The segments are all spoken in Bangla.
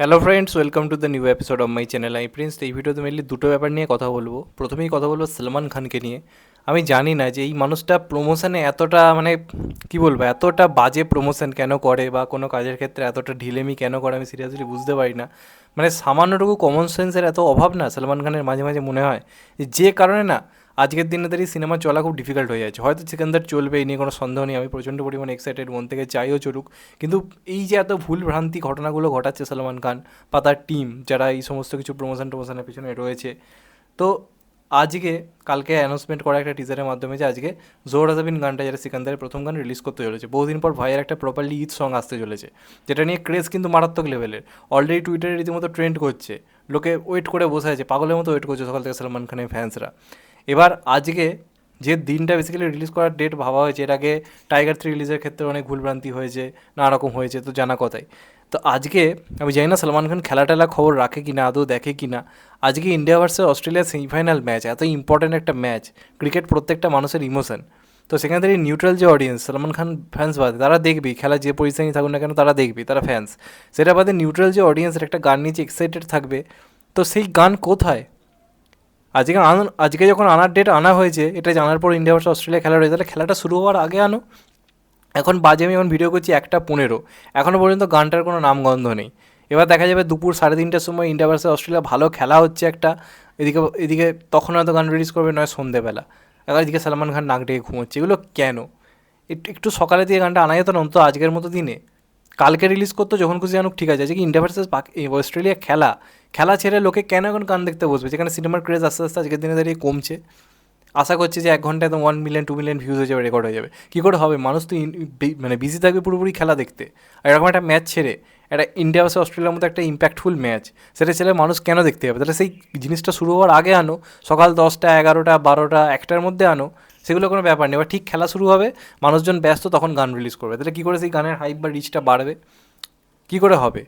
Hello friends, welcome to the new episode of my channel. আমি প্রিন্স। এই ভিডিওতে মেনলি দুটো ব্যাপার নিয়ে কথা বলবো। প্রথমেই কথা বলবো সলমান খানকে নিয়ে। আমি জানি না যে এই মানুষটা প্রমোশনে এতটা মানে কি বলবো, এতটা বাজে প্রমোশন কেন করে বা কোনো কাজের ক্ষেত্রে এতটা ঢিলেমি কেন করে, আমি সিরিয়াসলি বুঝতে পারি না। মানে সামান্যটুকু কমন সেন্সের এত অভাব না সলমান খানের মাঝে মাঝে মনে হয়, যে কারণে না আজকের দিনে দাঁড়িয়ে সিনেমা চলা খুব ডিফিকাল্ট হয়ে যাচ্ছে। হয়তো সিকান্দার চলবে, এই নিয়ে কোনো সন্দেহ নেই, আমি প্রচণ্ড পরিমাণে এক্সাইটেড, মন থেকে চাইও চলুক। কিন্তু এই যে এত ভুল ভ্রান্তি ঘটনাগুলো ঘটাচ্ছে সলমান খান বা তার টিম, যারা এই সমস্ত কিছু প্রমোশনের পিছনে রয়েছে, তো আজকে কালকে অ্যানাউন্সমেন্ট করা একটা টিজারের মাধ্যমে যে আজকে জোহর আজাবিন গানটা, যেটা সিকান্দারের প্রথম গান, রিলিজ করতে চলেছে। বহুদিন পর ভাইয়ের একটা প্রপারলি ঈদ সং আসতে চলেছে, যেটা নিয়ে ক্রেজ কিন্তু মারাত্মক লেভেলের। অলরেডি টুইটারে রীতিমতো ট্রেন্ড করছে, লোকে ওয়েট করে বসে আছে, পাগলের মতো ওয়েট করছে সকাল থেকে সলমান খানের ফ্যান্সরা। এবার আজকে যে দিনটা বেসিক্যালি রিলিজ করার ডেট ভাবা হয়েছে, এর আগে টাইগার 3 রিলিজের ক্ষেত্রে অনেক ভুলভ্রান্তি হয়েছে, নানা রকম হয়েছে, তো জানা কথাই। তো আজকে আমি জানি না সলমান খান খেলা টেলা খবর রাখে কি না, আদৌ দেখে কি না। আজকে ইন্ডিয়া ভার্সেস অস্ট্রেলিয়ার সেমিফাইনাল ম্যাচ, এত ইম্পর্ট্যান্ট একটা ম্যাচ। ক্রিকেট প্রত্যেকটা মানুষের ইমোশন। তো সেখানে থেকে নিউট্রাল যে অডিয়েন্স, সলমান খান ফ্যান্স বাদে, তারা দেখবি, খেলা যে পজিশনেই থাকুক না কেন তারা দেখবি, তারা ফ্যান্স। সেটা বাদে নিউট্রাল যে অডিয়েন্সের একটা গান নিয়ে এক্সাইটেড থাকবে, তো সেই গান কোথায়? আজকে যখন আনার ডেট আনা হয়েছে, এটা জানার পর ইন্ডিয়া ভার্সেস অস্ট্রেলিয়া খেলা রয়েছে, তাহলে খেলাটা শুরু হওয়ার আগে আনো। এখন বাজে, আমি এখন ভিডিও করছি 1:15, এখনও পর্যন্ত গানটার কোনো নামগন্ধ নেই। এবার দেখা যাবে দুপুর 3:30টার সময় ইন্ডিয়া ভার্সেস অস্ট্রেলিয়া ভালো খেলা হচ্ছে একটা, এদিকে এদিকে তখন হয়তো গান রিলিজ করবে, নয় সন্ধেবেলা। এবার এদিকে সলমান খান নাক ডেকে ঘুমোচ্ছে। এগুলো কেন? একটু একটু সকালে দিয়ে গানটা আনা যেত না অন্তত আজকের মতো দিনে? কালকে রিলিজ করতো, যখন খুশি আনুক, ঠিক আছে। আজকে ইন্ডিয়া ভার্সেস অস্ট্রেলিয়া খেলা, খেলা ছেড়ে লোকে কেন এখন গান দেখতে বসবে, যেখানে সিনেমার ক্রেজ আস্তে আস্তে আজকের দিনে দাঁড়িয়ে কমছে। আশা করছি যে 1 ঘন্টায় তো 1 মিলিয়ন 2 মিলিয়ন ভিউজ হয়ে যাবে, রেকর্ড হয়ে যাবে। কী করে হবে? মানুষ তো মানে বিজি থাকবে পুরোপুরি খেলা দেখতে। আর এরকম একটা ম্যাচ ছেড়ে, একটা ইন্ডিয়া ভার্সেস অস্ট্রেলিয়ার মতো একটা ইম্প্যাক্টফুল ম্যাচ, সেটা ছেড়ে মানুষ কেন দেখতে যাবে? তাহলে সেই জিনিসটা শুরু হওয়ার আগে আনো, সকাল 10টা 11টা 12টা 1টার মধ্যে আনো, সেগুলো কোনো ব্যাপার নেই। এবার ঠিক খেলা শুরু হবে, মানুষজন ব্যস্ত, তখন গান রিলিজ করবে। তাহলে কী করে সেই গানের হাইপ বা রিচটা বাড়বে? কী করে হবে?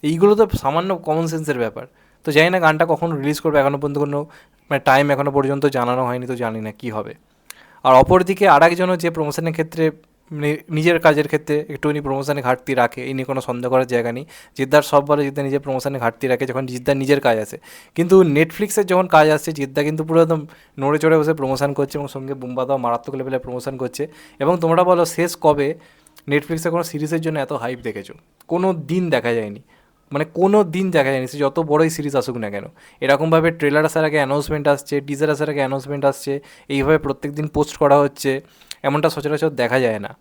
এইগুলো তো সামান্য কমন সেন্সের ব্যাপার। তো জানি না গানটা কখন রিলিজ করবে, এখনও পর্যন্ত কোনো মানে টাইম এখনও পর্যন্ত জানানো হয়নি, তো জানি না কী হবে। আর অপরদিকে আরেকজনও যে প্রমোশনের ক্ষেত্রে মানে নিজের কাজের ক্ষেত্রে একটুখানি প্রমোশনে ঘাটতি রাখে, এই নিয়ে কোনো সন্দেহ করার জায়গা নেই। জিদ্দার সব বলে জিদ্দা নিজের প্রমোশনে ঘাটতি রাখে যখন জিদ্দার নিজের কাজ আসে, কিন্তু নেটফ্লিক্সের যখন কাজ আসছে, জিদ্দা কিন্তু পুরো একদম নড়ে চড়ে বসে প্রমোশন করছে, এবং সঙ্গে বুম্বাদাও মারাত্মক লেভেলে প্রমোশন করছে। এবং তোমরা বলো, শেষ কবে নেটফ্লিক্সে কোনো সিরিজের জন্য এত হাইপ দেখেছো? কোনো দিন দেখা যায়নি, মানে কোনো দিন দেখা যায়নি। সে যত বড়ই সিরিজ আসুক না কেন, এরকমভাবে ট্রেলার আসার আগে অ্যানাউন্সমেন্ট আসছে, টিজার আসার আগে অ্যানাউন্সমেন্ট আসছে, এইভাবে প্রত্যেক দিন পোস্ট করা হচ্ছে, এমনটা সচরাচর দেখা যায় না।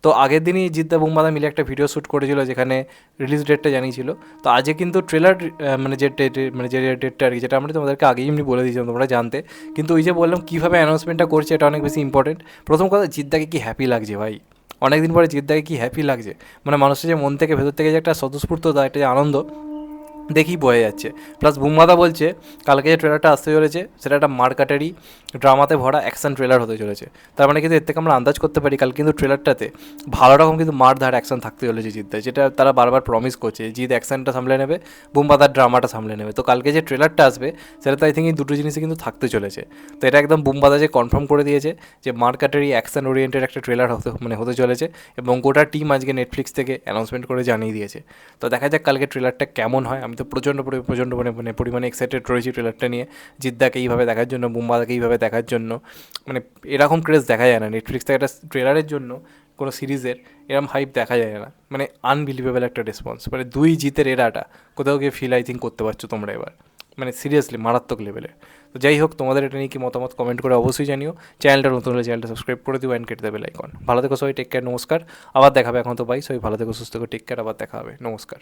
তো আগের দিনই জিদ্দা বুম্বাদা মিলে একটা ভিডিও শ্যুট করেছিল, যেখানে রিলিজ ডেটটা জানিয়েছিল। তো আজকে কিন্তু ট্রেলার মানে যে মানে যে ডেটটা আর কি, যেটা আমরা তোমাদেরকে আগেই এমনি বলে দিয়েছিলাম, তোমরা জানতে। কিন্তু ওই যে বললাম কীভাবে অ্যানাউন্সমেন্টটা করছে, এটা অনেক বেশি ইম্পর্টেন্ট। প্রথম কথা, জিদ্দাকে কি হ্যাপি লাগছে ভাই, অনেক দিন পরে জিদ্দাকে কি হ্যাপি লাগছে। মানে মানুষের যে মন থেকে, ভেতর থেকে যে একটা স্বতঃস্ফূর্ততা, একটা যে আনন্দ, দেখেই বোঝা যাচ্ছে। প্লাস বুম্বাদা বলছে কালকে যে ট্রেলারটা আসতে চলেছে, সেটা একটা মারকাটারি ড্রামাতে ভরা অ্যাকশন ট্রেলার হতে চলেছে। তার মানে কিন্তু এর থেকে আমরা আন্দাজ করতে পারি, কাল কিন্তু ট্রেলারটাতে ভালো রকম কিন্তু মারধার অ্যাকশন থাকতে চলেছে জিদ্দায়, যেটা তারা বারবার প্রমিস করছে। জিদ অ্যাকশনটা সামলে নেবে, বুম্বাদার ড্রামাটা সামলে নেবে। তো কালকে যে ট্রেলারটা আসবে, সেটাতে আই থিঙ্ক এই দুটো জিনিসই কিন্তু থাকতে চলেছে। তো এটা একদম বুম্বাদা যে কনফার্ম করে দিয়েছে যে মারকাটারি অ্যাকশন ওরিয়েন্টেড একটা ট্রেলার হতে চলেছে, এবং গোটা টিম আজকে নেটফ্লিক্স থেকে অ্যানাউন্সমেন্ট করে জানিয়ে দিয়েছে। তো দেখা যাক কালকে ট্রেলারটা কেমন হয়। আমি তো প্রচণ্ড পরিমাণে এক্সাইটেড রয়েছি ট্রেলারটা নিয়ে, জিদ্দাকে এইভাবে দেখার জন্য, বুম্বাদাকে এইভাবে দেখার জন্য। মানে এরকম ক্রেজ দেখা যায় না নেটফ্লিক্স থেকে একটা ট্রেলারের জন্য, কোনো সিরিজের এরকম হাইপ দেখা যায় না। মানে আনবিলিভেবল একটা রেসপন্স, মানে দুই জিতের এরাটা কোথাও গিয়ে ফিল আই থিঙ্ক করতে পারছো তোমরা এবার, মানে সিরিয়াসলি মারাত্মক লেভেলে। তো যাই হোক, তোমাদের এটা নিয়ে কি মতামত কমেন্ট করে অবশ্যই জানিও। চ্যানেলটা নতুন হলে চ্যানেলটা সাবস্ক্রাইব করে দিও, অ্যান্ড কেটে দেবে বেল আইকন। ভালো থেকো সবাই, টেক কেয়ার, নমস্কার। আবার দেখাবে, এখন তো বাই, সবাই ভালো থেকো, সুস্থ থেকো, টেক কেয়ার, আবার দেখা হবে, নমস্কার।